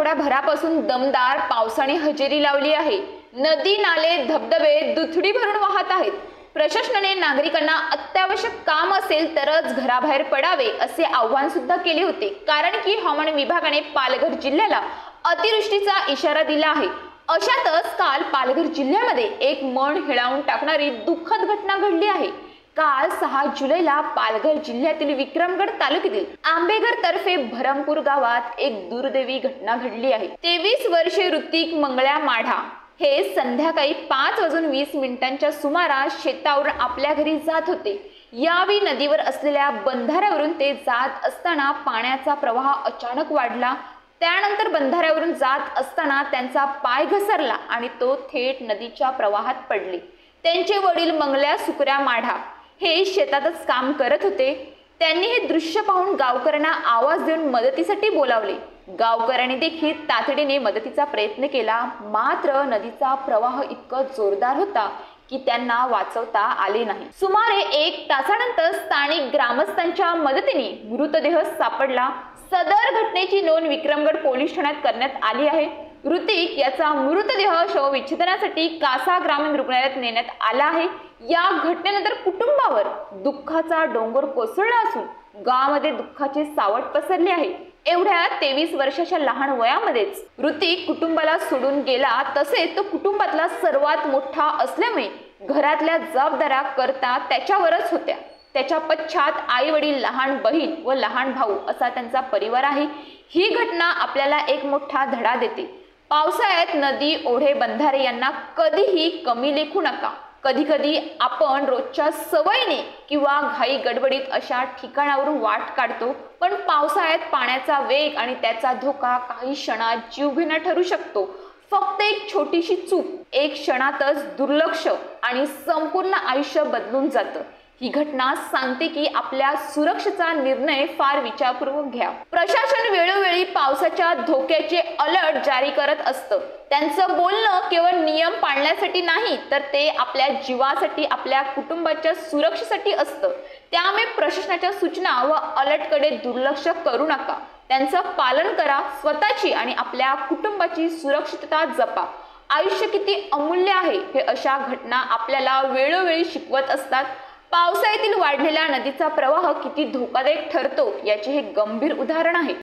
आठवड्याभरापासून दमदार पावसाने हजेरी लावली आहे। नदी नाले धबधबे दुथडी भरून वाहत आहेत। प्रशासनाने नागरिकांना अत्यावश्यक काम असेल तरच घराबाहेर पडावे असे आवाहन सुद्धा केले होते, कारण की हवामान विभागाने पालघर जिल्ह्याला अतिवृष्टीचा इशारा दिला आहे। अशातच काल पालघर जिल्ह्यामध्ये एक मन हिळावून टाकणारी दुःखद घटना घडली आहे। काल 6 जुलैला पालघर जिल्ह्यातील विक्रमगड तालुक्यातील आंबेघर तर्फे भरमपूर गावात एक दुर्दैवी घटना घडली आहे। 23 वर्षीय ऋतिक मंगळ्या माढा हे संध्याकाळी 5:20 सुमारास शेतावरून आपल्या घरी जात होते। यावेळी नदीवर असलेल्या बंधाऱ्यावरून ते जात असताना पाण्याचा प्रवाह अचानक वाढला। त्यानंतर बंधाऱ्यावरून जात असताना त्यांचा पाय घसरला आणि तो थेट नदीच्या प्रवाहात पडले। त्यांचे वडील मंगल्या सुकऱ्या माढा हे शेतातच काम करत होते। त्यांनी हे दृश्य पाहून गावकऱ्यांना आवाज देऊन मदतीसाठी बोलावले। गावकऱ्यांनी देखील तातडीने मदतीचा प्रयत्न केला, मात्र नदीचा प्रवाह इतका जोरदार होता की त्यांना वाचवता आले नाही। सुमारे 1 तासानंतर स्थानिक ग्रामस्थांच्या मदतीने मृतदेह सापडला। सदर घटनेची नोंद विक्रमगड पोलीस ठाण्यात करण्यात आली आहे। ऋतिक याचा मृतदेह शवविच्छेदनासाठी कासा ग्रामीण रुग्णालयात नेण्यात आला आहे। या घटनेनंतर कुटुंबावर दुःखाचा डोंगर कोसळला असून गावामध्ये दुःखाचे सावट पसरले आहे। एवढ्या 23 वर्षाच्या लहान वयामध्येच ऋतिक कुटुंबाला सोडून गेला। तसेच तो कुटुंबातला सर्वात मोठा असल्यामुळे घरातल्या जबाबदाऱ्या करता त्याच्यावरच होत्या। त्याच्या पश्चात आई वडील, लहान बहीण व लहान भाऊ असा त्यांचा परिवार आहे। ही घटना आपल्याला एक मोठा धडा देते। पावसाळ्यात नदी, ओढे, बंधारे यांना कधीही कमी लेखू नका। कधी कधी आपण रोजच्या सवयीने किंवा घाई गडबडीत अशा ठिकाणावरून वाट काढतो, पण पावसाळ्यात पाण्याचा वेग आणि त्याचा धोका काही क्षणात जीवघेणा ठरू शकतो। फक्त एक छोटीशी चूक, एक क्षणातच दुर्लक्ष आणि संपूर्ण आयुष्य बदलून जातं। ही घटना सांगते की आपल्या सुरक्षेचा निर्णय फार विचारपूर्वक घ्या। प्रशासन वेळोवेळी पावसाच्या धोक्याचे अलर्ट जारी करत असतं। त्यांचं बोलणं केवळ नियम पाळण्यासाठी नाही, तर ते आपल्या जीवासाठी, आपल्या कुटुंबाच्या सुरक्षेसाठी असतं। त्यामुळे प्रशासनाच्या सूचना व अलर्टकडे दुर्लक्ष करू नका। त्यांचं पालन करा। स्वतःची आणि आपल्या कुटुंबाची सुरक्षितता जपा। आयुष्य किती अमूल्य आहे हे अशा घटना आपल्याला वेळोवेळी शिकवत असतात। पावसाळ्यातील वाढलेला नदीचा प्रवाह किती धोकादायक ठरतो याचे हे गंभीर उदाहरण आहे।